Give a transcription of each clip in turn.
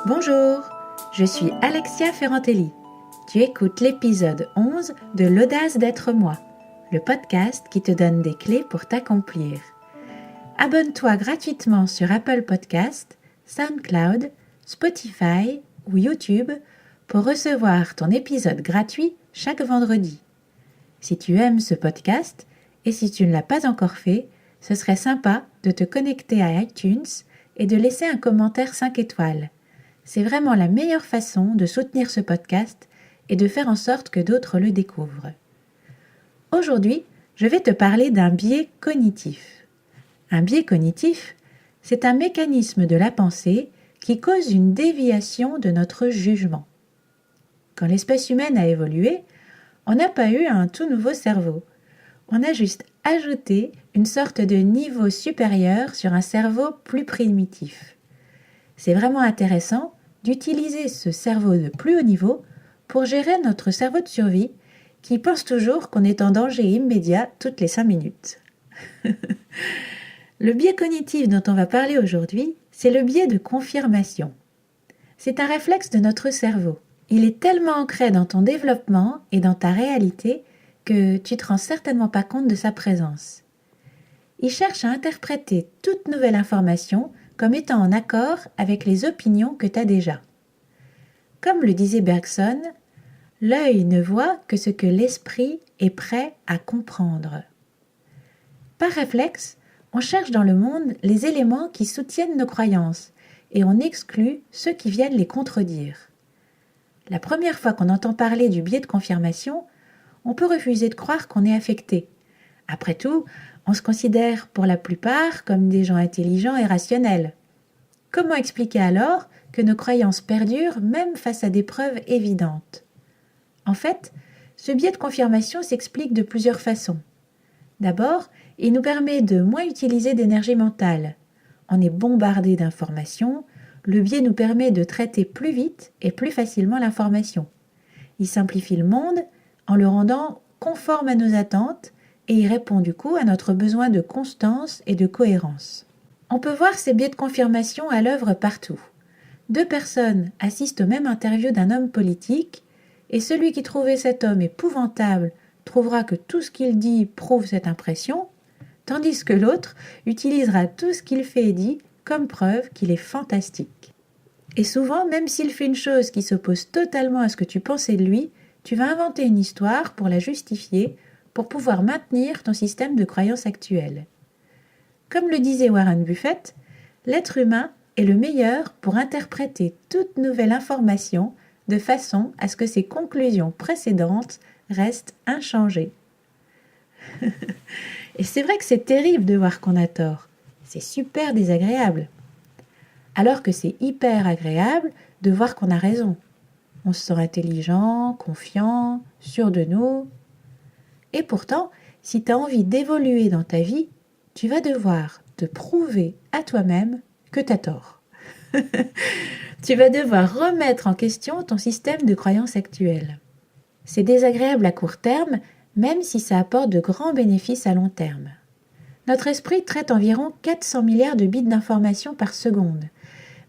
Bonjour, je suis Alexia Ferrantelli. Tu écoutes l'épisode 11 de l'audace d'être moi, le podcast qui te donne des clés pour t'accomplir. Abonne-toi gratuitement sur Apple Podcast, SoundCloud, Spotify ou YouTube pour recevoir ton épisode gratuit chaque vendredi. Si tu aimes ce podcast et si tu ne l'as pas encore fait, ce serait sympa de te connecter à iTunes et de laisser un commentaire 5 étoiles. C'est vraiment la meilleure façon de soutenir ce podcast et de faire en sorte que d'autres le découvrent. Aujourd'hui, je vais te parler d'un biais cognitif. Un biais cognitif, c'est un mécanisme de la pensée qui cause une déviation de notre jugement. Quand l'espèce humaine a évolué, on n'a pas eu un tout nouveau cerveau. On a juste ajouté une sorte de niveau supérieur sur un cerveau plus primitif. C'est vraiment intéressant d'utiliser ce cerveau de plus haut niveau pour gérer notre cerveau de survie qui pense toujours qu'on est en danger immédiat toutes les 5 minutes. Le biais cognitif dont on va parler aujourd'hui, c'est le biais de confirmation. C'est un réflexe de notre cerveau. Il est tellement ancré dans ton développement et dans ta réalité que tu ne te rends certainement pas compte de sa présence. Il cherche à interpréter toute nouvelle information comme étant en accord avec les opinions que tu as déjà. Comme le disait Bergson, l'œil ne voit que ce que l'esprit est prêt à comprendre. Par réflexe, on cherche dans le monde les éléments qui soutiennent nos croyances et on exclut ceux qui viennent les contredire. La première fois qu'on entend parler du biais de confirmation, on peut refuser de croire qu'on est affecté. Après tout, on se considère pour la plupart comme des gens intelligents et rationnels. Comment expliquer alors que nos croyances perdurent même face à des preuves évidentes ? En fait, ce biais de confirmation s'explique de plusieurs façons. D'abord, il nous permet de moins utiliser d'énergie mentale. On est bombardé d'informations, le biais nous permet de traiter plus vite et plus facilement l'information. Il simplifie le monde en le rendant conforme à nos attentes et il répond du coup à notre besoin de constance et de cohérence. On peut voir ces biais de confirmation à l'œuvre partout. 2 personnes assistent au même interview d'un homme politique et celui qui trouvait cet homme épouvantable trouvera que tout ce qu'il dit prouve cette impression, tandis que l'autre utilisera tout ce qu'il fait et dit comme preuve qu'il est fantastique. Et souvent, même s'il fait une chose qui s'oppose totalement à ce que tu pensais de lui, tu vas inventer une histoire pour la justifier, pour pouvoir maintenir ton système de croyance actuel. Comme le disait Warren Buffett, l'être humain est le meilleur pour interpréter toute nouvelle information de façon à ce que ses conclusions précédentes restent inchangées. Et c'est vrai que c'est terrible de voir qu'on a tort. C'est super désagréable. Alors que c'est hyper agréable de voir qu'on a raison. On se sent intelligent, confiant, sûr de nous. Et pourtant, si tu as envie d'évoluer dans ta vie, tu vas devoir te prouver à toi-même que tu as tort. Tu vas devoir remettre en question ton système de croyance actuel. C'est désagréable à court terme, même si ça apporte de grands bénéfices à long terme. Notre esprit traite environ 400 milliards de bits d'informations par seconde,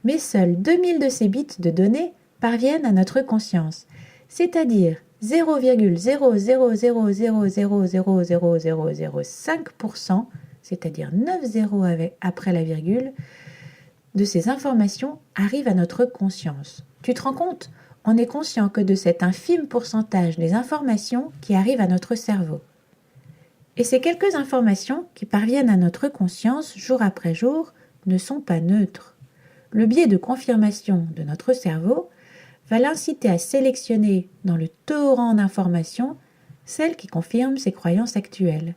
mais seuls 2000 de ces bits de données parviennent à notre conscience, c'est-à-dire 0,000000005%, c'est-à-dire 9 zéros après la virgule, de ces informations arrivent à notre conscience. Tu te rends compte ? On est conscient que de cet infime pourcentage des informations qui arrivent à notre cerveau. Et ces quelques informations qui parviennent à notre conscience jour après jour ne sont pas neutres. Le biais de confirmation de notre cerveau va l'inciter à sélectionner dans le torrent d'informations celles qui confirment ses croyances actuelles.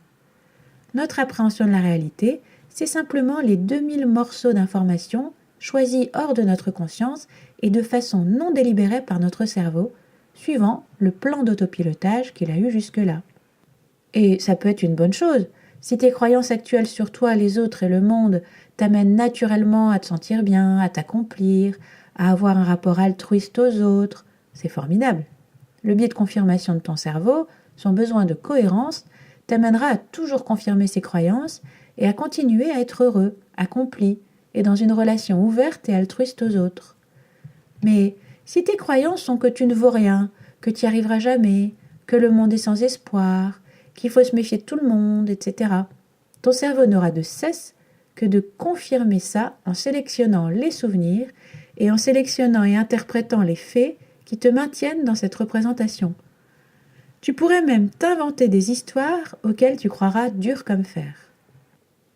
Notre appréhension de la réalité, c'est simplement les 2000 morceaux d'informations choisis hors de notre conscience et de façon non délibérée par notre cerveau, suivant le plan d'autopilotage qu'il a eu jusque-là. Et ça peut être une bonne chose. Si tes croyances actuelles sur toi, les autres et le monde t'amènent naturellement à te sentir bien, à t'accomplir, à avoir un rapport altruiste aux autres, c'est formidable. Le biais de confirmation de ton cerveau, son besoin de cohérence, t'amènera à toujours confirmer ses croyances et à continuer à être heureux, accompli et dans une relation ouverte et altruiste aux autres. Mais si tes croyances sont que tu ne vaux rien, que tu n'y arriveras jamais, que le monde est sans espoir, qu'il faut se méfier de tout le monde, etc., ton cerveau n'aura de cesse que de confirmer ça en sélectionnant les souvenirs et en sélectionnant et interprétant les faits qui te maintiennent dans cette représentation. Tu pourrais même t'inventer des histoires auxquelles tu croiras dur comme fer.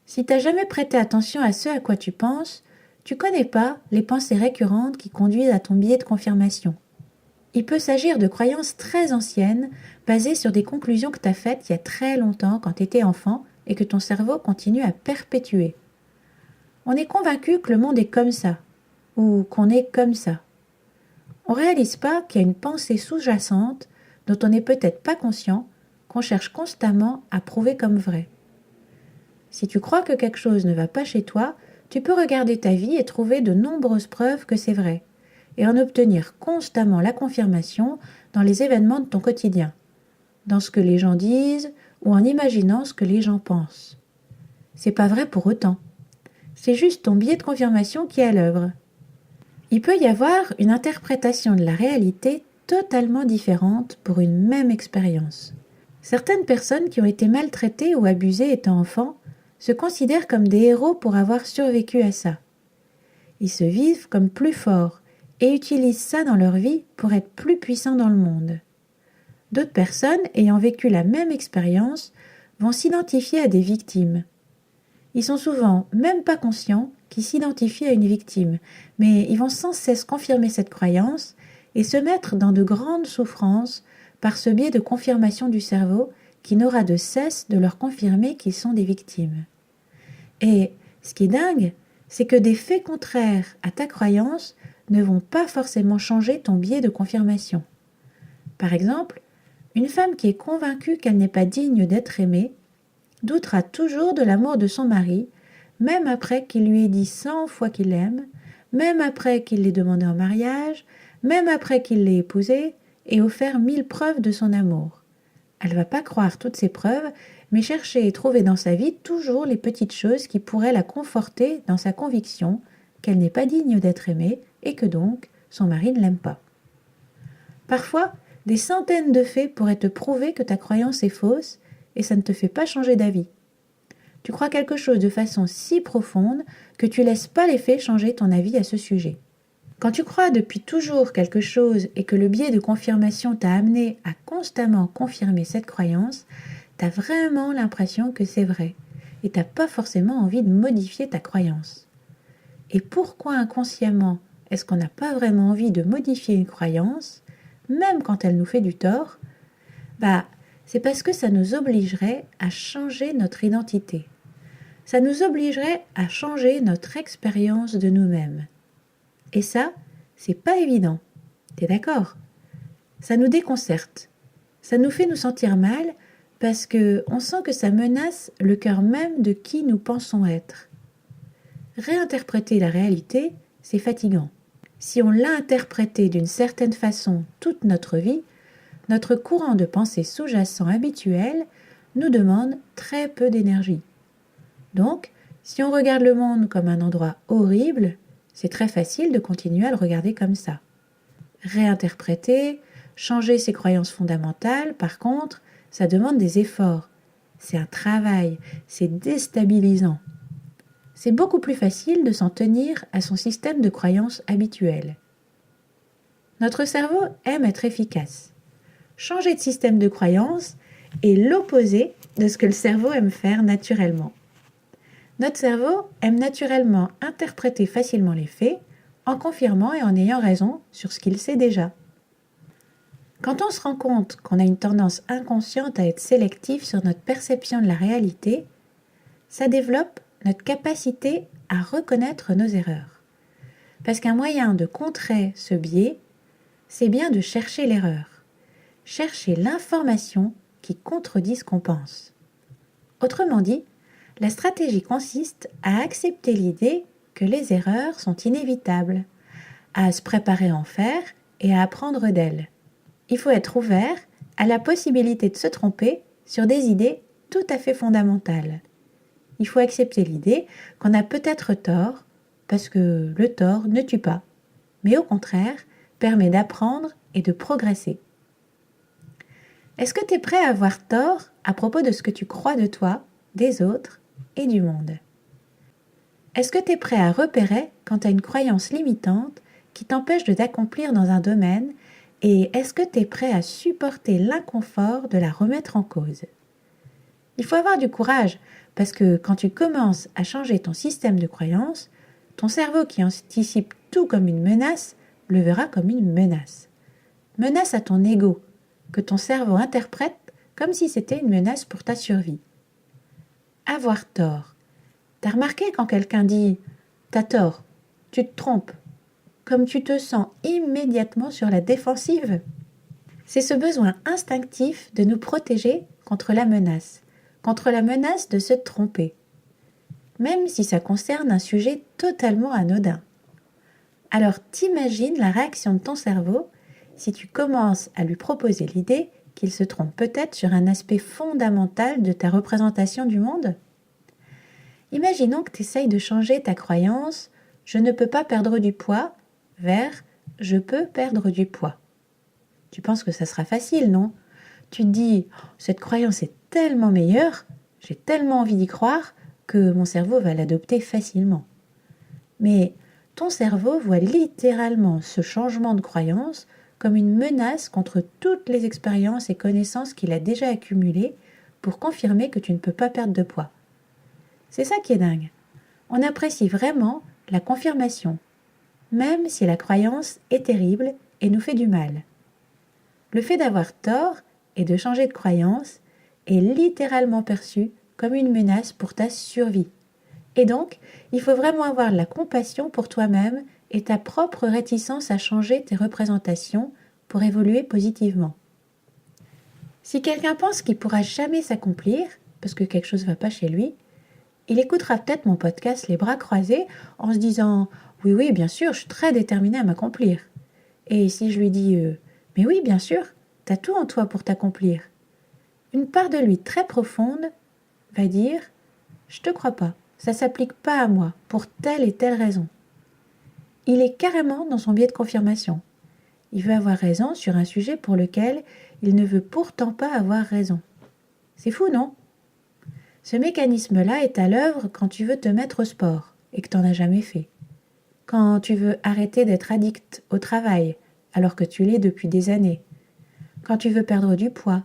Si tu n'as jamais prêté attention à ce à quoi tu penses, tu ne connais pas les pensées récurrentes qui conduisent à ton biais de confirmation. Il peut s'agir de croyances très anciennes, basées sur des conclusions que tu as faites il y a très longtemps quand tu étais enfant et que ton cerveau continue à perpétuer. On est convaincu que le monde est comme ça, ou qu'on est comme ça. On ne réalise pas qu'il y a une pensée sous-jacente dont on n'est peut-être pas conscient, qu'on cherche constamment à prouver comme vrai. Si tu crois que quelque chose ne va pas chez toi, tu peux regarder ta vie et trouver de nombreuses preuves que c'est vrai, et en obtenir constamment la confirmation dans les événements de ton quotidien, dans ce que les gens disent ou en imaginant ce que les gens pensent. C'est pas vrai pour autant. C'est juste ton biais de confirmation qui est à l'œuvre. Il peut y avoir une interprétation de la réalité totalement différente pour une même expérience. Certaines personnes qui ont été maltraitées ou abusées étant enfants se considèrent comme des héros pour avoir survécu à ça. Ils se vivent comme plus forts et utilisent ça dans leur vie pour être plus puissants dans le monde. D'autres personnes ayant vécu la même expérience vont s'identifier à des victimes. Ils sont souvent même pas conscients qu'ils s'identifient à une victime, mais ils vont sans cesse confirmer cette croyance et se mettre dans de grandes souffrances par ce biais de confirmation du cerveau qui n'aura de cesse de leur confirmer qu'ils sont des victimes. Et ce qui est dingue, c'est que des faits contraires à ta croyance ne vont pas forcément changer ton biais de confirmation. Par exemple, une femme qui est convaincue qu'elle n'est pas digne d'être aimée doutera toujours de l'amour de son mari, même après qu'il lui ait dit 100 fois qu'il l'aime, même après qu'il l'ait demandé en mariage, même après qu'il l'ait épousée et offert 1000 preuves de son amour. Elle ne va pas croire toutes ces preuves, mais chercher et trouver dans sa vie toujours les petites choses qui pourraient la conforter dans sa conviction qu'elle n'est pas digne d'être aimée et que donc son mari ne l'aime pas. Parfois, des centaines de faits pourraient te prouver que ta croyance est fausse et ça ne te fait pas changer d'avis. Tu crois quelque chose de façon si profonde que tu laisses pas les faits changer ton avis à ce sujet. Quand tu crois depuis toujours quelque chose et que le biais de confirmation t'a amené à constamment confirmer cette croyance, t'as vraiment l'impression que c'est vrai et t'as pas forcément envie de modifier ta croyance. Et pourquoi inconsciemment est-ce qu'on n'a pas vraiment envie de modifier une croyance, même quand elle nous fait du tort? C'est parce que ça nous obligerait à changer notre identité. Ça nous obligerait à changer notre expérience de nous-mêmes. Et ça, c'est pas évident. T'es d'accord? Ça nous déconcerte. Ça nous fait nous sentir mal parce que on sent que ça menace le cœur même de qui nous pensons être. Réinterpréter la réalité, c'est fatigant. Si on l'a interprétée d'une certaine façon toute notre vie, notre courant de pensée sous-jacent habituel nous demande très peu d'énergie. Donc, si on regarde le monde comme un endroit horrible, c'est très facile de continuer à le regarder comme ça. Réinterpréter, changer ses croyances fondamentales, par contre, ça demande des efforts. C'est un travail, c'est déstabilisant. C'est beaucoup plus facile de s'en tenir à son système de croyances habituel. Notre cerveau aime être efficace. Changer de système de croyance est l'opposé de ce que le cerveau aime faire naturellement. Notre cerveau aime naturellement interpréter facilement les faits en confirmant et en ayant raison sur ce qu'il sait déjà. Quand on se rend compte qu'on a une tendance inconsciente à être sélectif sur notre perception de la réalité, ça développe notre capacité à reconnaître nos erreurs. Parce qu'un moyen de contrer ce biais, c'est bien de chercher l'erreur. Chercher l'information qui contredit ce qu'on pense. Autrement dit, la stratégie consiste à accepter l'idée que les erreurs sont inévitables, à se préparer à en faire et à apprendre d'elles. Il faut être ouvert à la possibilité de se tromper sur des idées tout à fait fondamentales. Il faut accepter l'idée qu'on a peut-être tort parce que le tort ne tue pas. mais au contraire, permet d'apprendre et de progresser. Est-ce que tu es prêt à avoir tort à propos de ce que tu crois de toi, des autres et du monde? Est-ce que tu es prêt à repérer quand tu as une croyance limitante qui t'empêche de t'accomplir dans un domaine et est-ce que tu es prêt à supporter l'inconfort de la remettre en cause? Il faut avoir du courage parce que quand tu commences à changer ton système de croyance, ton cerveau qui anticipe tout comme une menace le verra comme une menace. Menace à ton ego, que ton cerveau interprète comme si c'était une menace pour ta survie. Avoir tort. T'as remarqué quand quelqu'un dit « t'as tort, tu te trompes », comme tu te sens immédiatement sur la défensive? C'est ce besoin instinctif de nous protéger contre la menace de se tromper, même si ça concerne un sujet totalement anodin. Alors t'imagines la réaction de ton cerveau si tu commences à lui proposer l'idée qu'il se trompe peut-être sur un aspect fondamental de ta représentation du monde? Imaginons que tu essayes de changer ta croyance « je ne peux pas perdre du poids » vers « je peux perdre du poids ». Tu penses que ça sera facile, non? Tu te dis « cette croyance est tellement meilleure, j'ai tellement envie d'y croire que mon cerveau va l'adopter facilement. » Mais ton cerveau voit littéralement ce changement de croyance comme une menace contre toutes les expériences et connaissances qu'il a déjà accumulées pour confirmer que tu ne peux pas perdre de poids. C'est ça qui est dingue. On apprécie vraiment la confirmation, même si la croyance est terrible et nous fait du mal. Le fait d'avoir tort et de changer de croyance est littéralement perçu comme une menace pour ta survie. Et donc, il faut vraiment avoir de la compassion pour toi-même et ta propre réticence à changer tes représentations pour évoluer positivement. Si quelqu'un pense qu'il ne pourra jamais s'accomplir, parce que quelque chose ne va pas chez lui, il écoutera peut-être mon podcast Les bras croisés en se disant « Oui, bien sûr, je suis très déterminé à m'accomplir. » Et si je lui dis « Mais oui, bien sûr, t'as tout en toi pour t'accomplir. » Une part de lui très profonde va dire « Je te crois pas, ça s'applique pas à moi pour telle et telle raison. » Il est carrément dans son biais de confirmation. Il veut avoir raison sur un sujet pour lequel il ne veut pourtant pas avoir raison. C'est fou, non? Ce mécanisme-là est à l'œuvre quand tu veux te mettre au sport et que tu n'en as jamais fait. Quand tu veux arrêter d'être addict au travail alors que tu l'es depuis des années. Quand tu veux perdre du poids,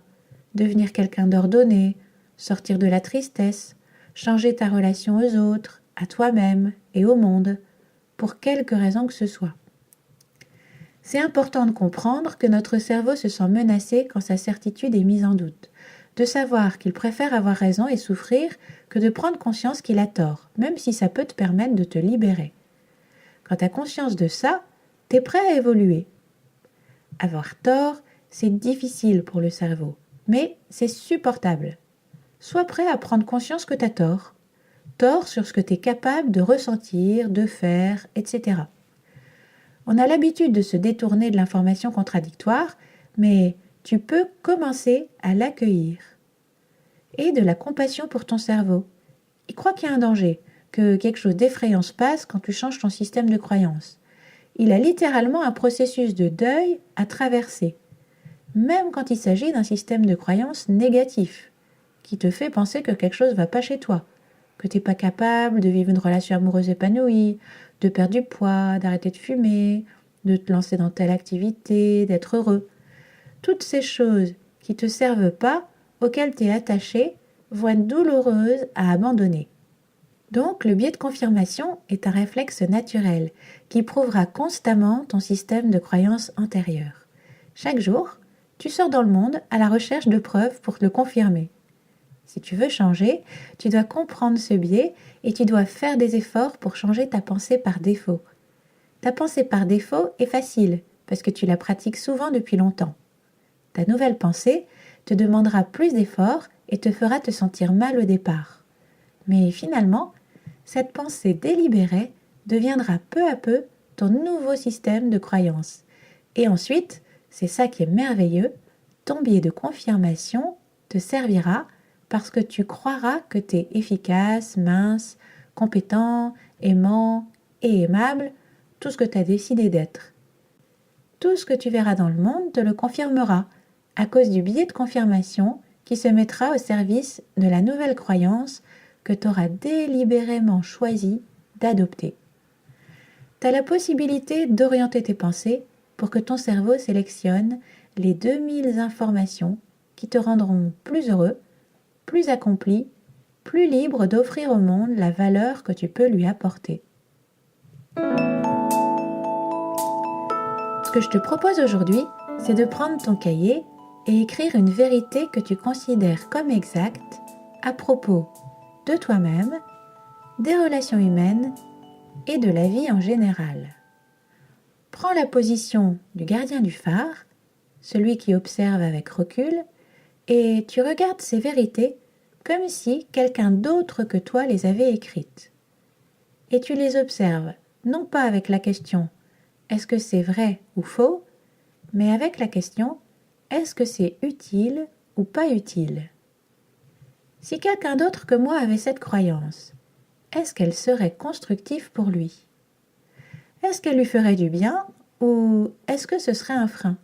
devenir quelqu'un d'ordonné, sortir de la tristesse, changer ta relation aux autres, à toi-même et au monde, pour quelque raison que ce soit. C'est important de comprendre que notre cerveau se sent menacé quand sa certitude est mise en doute, de savoir qu'il préfère avoir raison et souffrir que de prendre conscience qu'il a tort, même si ça peut te permettre de te libérer. Quand tu as conscience de ça, tu es prêt à évoluer. Avoir tort, c'est difficile pour le cerveau, mais c'est supportable. Sois prêt à prendre conscience que tu as tort. Tort sur ce que tu es capable de ressentir, de faire, etc. On a l'habitude de se détourner de l'information contradictoire, mais tu peux commencer à l'accueillir. Et de la compassion pour ton cerveau. Il croit qu'il y a un danger, que quelque chose d'effrayant se passe quand tu changes ton système de croyance. Il a littéralement un processus de deuil à traverser, même quand il s'agit d'un système de croyance négatif, qui te fait penser que quelque chose ne va pas chez toi, que tu n'es pas capable de vivre une relation amoureuse épanouie, de perdre du poids, d'arrêter de fumer, de te lancer dans telle activité, d'être heureux. Toutes ces choses qui ne te servent pas, auxquelles tu es attaché, vont être douloureuses à abandonner. Donc, le biais de confirmation est un réflexe naturel qui prouvera constamment ton système de croyance antérieur. Chaque jour, tu sors dans le monde à la recherche de preuves pour te le confirmer. Si tu veux changer, tu dois comprendre ce biais et tu dois faire des efforts pour changer ta pensée par défaut. Ta pensée par défaut est facile parce que tu la pratiques souvent depuis longtemps. Ta nouvelle pensée te demandera plus d'efforts et te fera te sentir mal au départ. Mais finalement, cette pensée délibérée deviendra peu à peu ton nouveau système de croyance. Et ensuite, c'est ça qui est merveilleux, ton biais de confirmation te servira parce que tu croiras que tu es efficace, mince, compétent, aimant et aimable, tout ce que tu as décidé d'être. Tout ce que tu verras dans le monde te le confirmera à cause du biais de confirmation qui se mettra au service de la nouvelle croyance que tu auras délibérément choisi d'adopter. Tu as la possibilité d'orienter tes pensées pour que ton cerveau sélectionne les 2000 informations qui te rendront plus heureux, plus accompli, plus libre d'offrir au monde la valeur que tu peux lui apporter. Ce que je te propose aujourd'hui, c'est de prendre ton cahier et écrire une vérité que tu considères comme exacte à propos de toi-même, des relations humaines et de la vie en général. Prends la position du gardien du phare, celui qui observe avec recul, et tu regardes ces vérités comme si quelqu'un d'autre que toi les avait écrites. Et tu les observes, non pas avec la question « est-ce que c'est vrai ou faux ?», mais avec la question « est-ce que c'est utile ou pas utile ?» Si quelqu'un d'autre que moi avait cette croyance, est-ce qu'elle serait constructive pour lui ? Est-ce qu'elle lui ferait du bien ou est-ce que ce serait un frein ?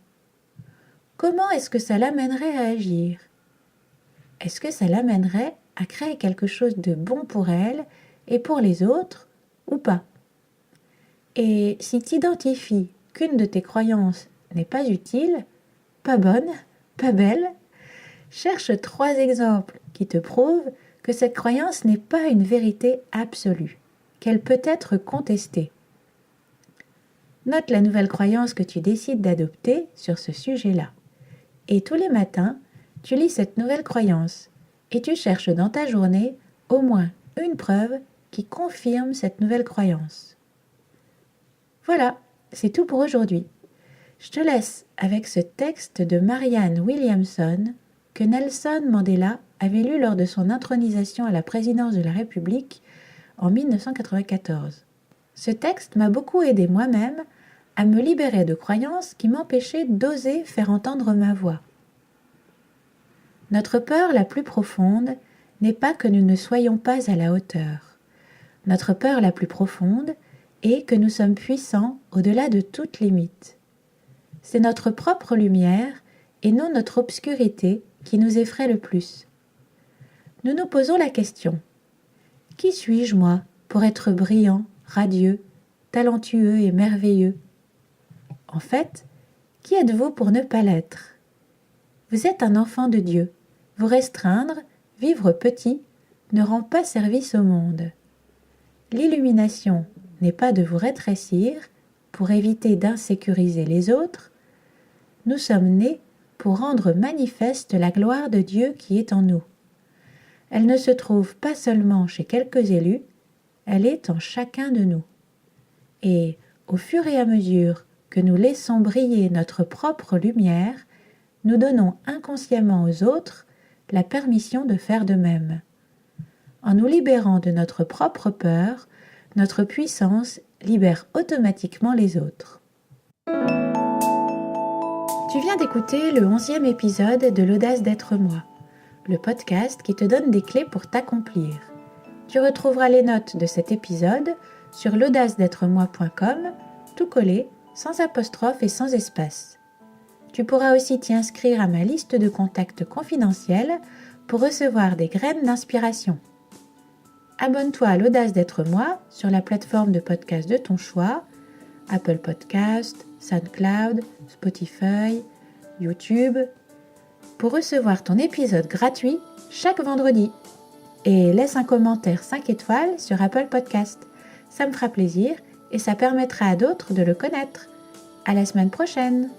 Comment est-ce que ça l'amènerait à agir ? Est-ce que ça l'amènerait à créer quelque chose de bon pour elle et pour les autres ou pas ? Et si tu identifies qu'une de tes croyances n'est pas utile, pas bonne, pas belle, cherche 3 exemples qui te prouvent que cette croyance n'est pas une vérité absolue, qu'elle peut être contestée. Note la nouvelle croyance que tu décides d'adopter sur ce sujet-là. Et tous les matins, tu lis cette nouvelle croyance et tu cherches dans ta journée au moins une preuve qui confirme cette nouvelle croyance. Voilà, c'est tout pour aujourd'hui. Je te laisse avec ce texte de Marianne Williamson que Nelson Mandela avait lu lors de son intronisation à la présidence de la République en 1994. Ce texte m'a beaucoup aidé moi-même à me libérer de croyances qui m'empêchaient d'oser faire entendre ma voix. Notre peur la plus profonde n'est pas que nous ne soyons pas à la hauteur. Notre peur la plus profonde est que nous sommes puissants au-delà de toute limite. C'est notre propre lumière et non notre obscurité qui nous effraie le plus. Nous nous posons la question : qui suis-je moi pour être brillant, radieux, talentueux et merveilleux ? En fait, qui êtes-vous pour ne pas l'être ? Vous êtes un enfant de Dieu. Vous restreindre, vivre petit, ne rend pas service au monde. L'illumination n'est pas de vous rétrécir pour éviter d'insécuriser les autres. Nous sommes nés pour rendre manifeste la gloire de Dieu qui est en nous. Elle ne se trouve pas seulement chez quelques élus, elle est en chacun de nous. Et au fur et à mesure que nous laissons briller notre propre lumière, nous donnons inconsciemment aux autres la permission de faire de même. En nous libérant de notre propre peur, notre puissance libère automatiquement les autres. Tu viens d'écouter le 11e épisode de l'Audace d'être moi, le podcast qui te donne des clés pour t'accomplir. Tu retrouveras les notes de cet épisode sur l'audaced'être-moi.com, tout collé, sans apostrophe et sans espace. Tu pourras aussi t'y inscrire à ma liste de contacts confidentiels pour recevoir des graines d'inspiration. Abonne-toi à l'Audace d'être moi sur la plateforme de podcast de ton choix, Apple Podcast, SoundCloud, Spotify, YouTube, pour recevoir ton épisode gratuit chaque vendredi. Et laisse un commentaire 5 étoiles sur Apple Podcast. Ça me fera plaisir et ça permettra à d'autres de le connaître. À la semaine prochaine!